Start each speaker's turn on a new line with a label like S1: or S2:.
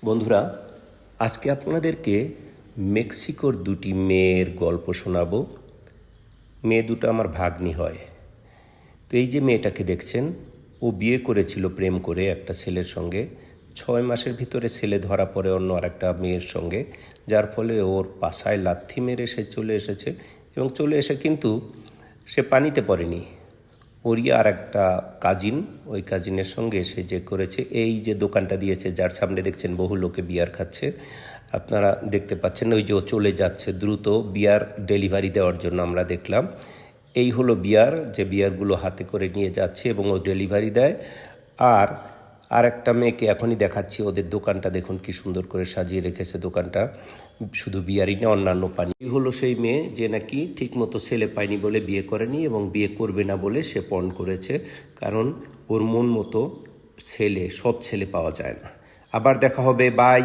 S1: বন্ধুরা, আজকে আপনাদেরকে মেক্সিকোর দুটি মেয়ের গল্প শোনাবো। মেয়ে দুটো আমার ভাগ্নি হয়। তো এই যে মেয়েটাকে দেখছেন, ও বিয়ে করেছিল প্রেম করে একটা ছেলের সঙ্গে। 6 মাসের ভিতরে ছেলে ধরা পড়ে অন্য আরেকটা মেয়ের সঙ্গে, যার ফলে ওর পাছায় লাথি মেরে সে চলে এসেছে। এবং চলে এসে কিন্তু সে পানিতে পড়েনি, ওরই আর একটা কাজিন, ওই কাজিনের সঙ্গে সে যে করেছে, এই যে দোকানটা দিয়েছে যার সামনে দেখছেন বহু লোকে বিয়ার খাচ্ছে, আপনারা দেখতে পাচ্ছেন ওই যে ও চলে যাচ্ছে দ্রুত বিয়ার ডেলিভারি দেওয়ার জন্য। আমরা দেখলাম এই হলো বিয়ার, যে বিয়ারগুলো হাতে করে নিয়ে যাচ্ছে এবং ও ডেলিভারি দেয়। আর একটা মেয়েকে এখনই দেখাচ্ছি, ওদের দোকানটা দেখুন কি সুন্দর করে সাজিয়ে রেখেছে দোকানটা, শুধু বিয়ারই না অন্যান্য পানি। এই হলো সেই মেয়ে যে নাকি ঠিকমতো ছেলে পায়নি বলে বিয়ে করেনি এবং বিয়ে করবে না বলে সে পণ করেছে, কারণ ওর মন মতো ছেলে, সৎ ছেলে পাওয়া যায় না। আবার দেখা হবে, বাই।